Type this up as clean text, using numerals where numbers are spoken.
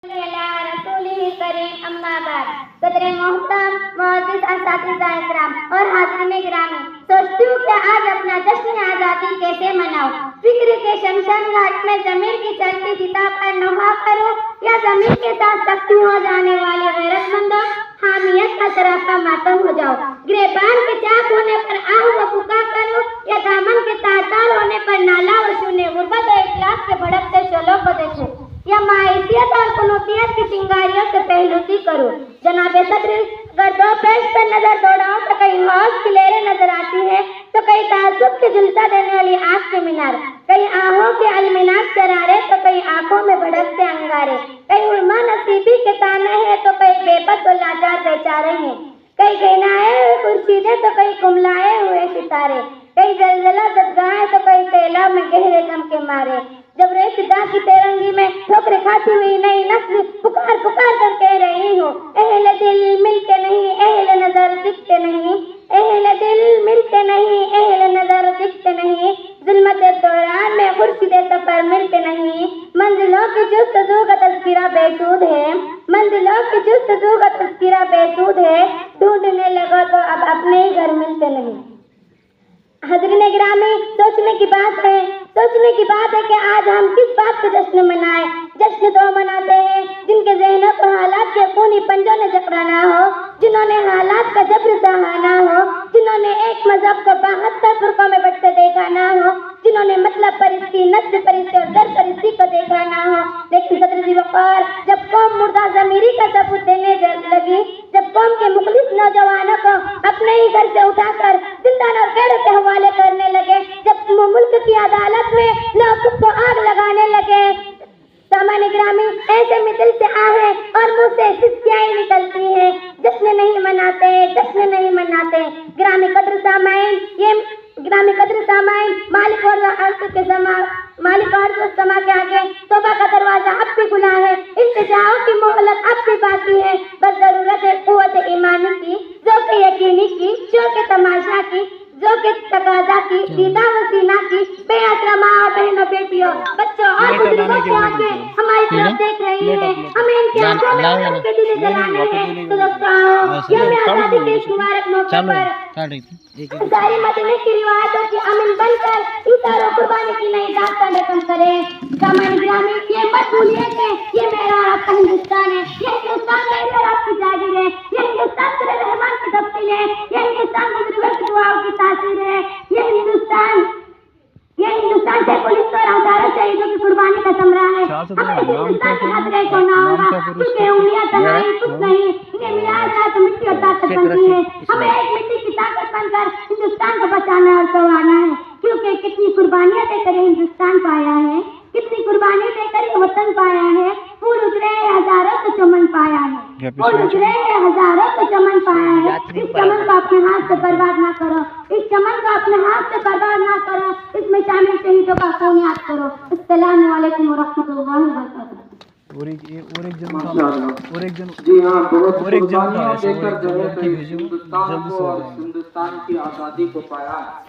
करीम अम्मा बाद कदरे मोहतरम मुअज़्ज़िज़ असातिज़ा इकराम और हाज़िरीन गिरामी, सोचती हूँ कि आज अपना जश्न आज़ादी कैसे मनाऊं। फिक्र के शमशान घाट में ज़मीर की चलती चिता पर नौहा करूं या ज़मीर के साथ सख्ती हो जाने वाले गैरतमंदों हामियत का सरापा मातम हो जाओ। गिरबान के चाक होने पर आह व पुकार करूं या दामन के तार होने पर नाला व शून्य गुर्बत और इखलास के भड़कते शोलों को देखूं या मायूसियत और कुनूतियत की चिंगारियों से पहलूसी करूं। जनाबे सदर, अगर दो पेश पर नजर दौड़ाऊं तो कहीं हौस की लहरें नजर आती है तो कहीं ताज्जुब की झुलसा देने वाली आँख के मीनार, कहीं आहों के अलमिनाक शरारे तो कहीं आंखों में भड़कते अंगारे, कहीं उर्मा नसीबी के ताने हैं तो कहीं बेबस और लाचार बेचारे हैं, कहीं गहनाए हुए खुर्शीदे तो कहीं कुमलाए हुए सितारे, कहीं जलजला जदगाएं तो कहीं सैलाब में गहरे गम के मारे। जब रेतदा की तेरंगी में ठोकरें खाती हुई नई नस्ल पुकार पुकार कर कह रही हूँ, अहले दिल मिलते नहीं, अहले नजर दिखते नहीं, अहले दिल मिलते नहीं, अहले नजर दिखते नहीं, ज़ुल्मत दौरान में खुर्शीदे सफर मिलते नहीं, मंजिलों की जुस्तजू का तज़किरा बेसुध है, मंजिलों की जुस्तजू का तज़किरा बेसुध है, ढूंढने लगो तो अब अपने ही घर मिलते नहीं। हाज़िरीन गिरामी, सोचने की बात है कि आज हम किस बात का जश्न मनाएं। जश्न तो मनाते हैं जिनके ज़हनों को हालात के खूनी पंजों ने जकड़ाना हो, जिन्होंने हालात का जब्र सहाना हो, जिन्होंने एक मजहब को 72 फुरकों में बंटते देखा ना हो, जिन्होंने मतलब परिस्ती, नस्ल परिस्ती और दर परिस्ती को देखा ना हो। लेकिन सदर वक़ार, जब कौम मुर्दा ज़मीरी का सबूत देने लगी, जब कौम के मुखलिस नौजवानों को अपने ही घर से उठाकर जिंदान और कैदों के हवाले करने लगे, जब मुल्क की अदालत में लोग खुद को आग लगाने लगे, सामान्य गिरामी, ऐसे में दिल से आहे और मुंह से सिसकियाँ निकलती हैं। जश्न नहीं मनाते, जश्न नहीं मनाते। गिरामी कद्र सामाइन, मालिक और अर्ज़ के आगे तौबा का दरवाजा अब भी खुला है, इल्तिजाओं की मोहलत अब भी बाकी है। बस जरूरत है क़ुव्वत ईमानी की, ज़ौक़ यकीनी की, शौक़ तमाशा की, ज़ौक़ तकाज़ा की, दीदा वसीना की, बेअसरा माँ और बहनों, बेटियों, बच्चों और बुजुर्गों की आंखें हमारी तरफ देख रही हैं। हमें इनकी आंखों में आंसू के दिल जलाने हैं। तो दोस्तों, यह आज़ादी के इस मुबारक मौके पर सारी मदीने की रिवायतों की अमीन बनकर इशार और कुर्बानी की नई दास्तान रकम करें। सामान्य गिरामी, ये मत भूलिए कि ये मेरा और आपका हिंदुस्तान है। ये हिंदुस्तान मेरी और आपकी जागीर है। ये हिंदुस्तान मेरे रहमान की तफसील है। ये हिंदुस्तान बुजुर्गों की दुआओं की तासीर है। ये हिंदुस्तान से पुलिस और हजारों शहीदों की कुर्बानी का समरा है। हमें इस हिंदुस्तान के हथरे को ना होगा, क्योंकि उंगलियां तनाई कुछ नहीं, इन्हें मिलाया तो मिट्टी और ताकत बनती है। हमें एक मिट्टी की ताकत बनकर हिंदुस्तान को बचाना और संवारना है, क्योंकि कितनी कुर्बानियां देकर हिंदुस्तान पाया है, कितनी कुर्बानी देकर ये वतन पाया है। फूल उजड़े हजारों तो चमन पाया है, फूल उजड़े हजारों तो चमन पाया है। इस चमन को अपने हाथ से बर्बाद ना करो, इस चमन को अपने हाथ से बर्बाद ना करो, इसमें शामिल शहीदों का खून याद करो। अस्सलामु अलैकुम व रहमतुल्लाहि व बरकातहू। और एक जन जी हाँ, बहुत कुर्बानियां देकर जो है हिंदुस्तान की आज़ादी को पाया है।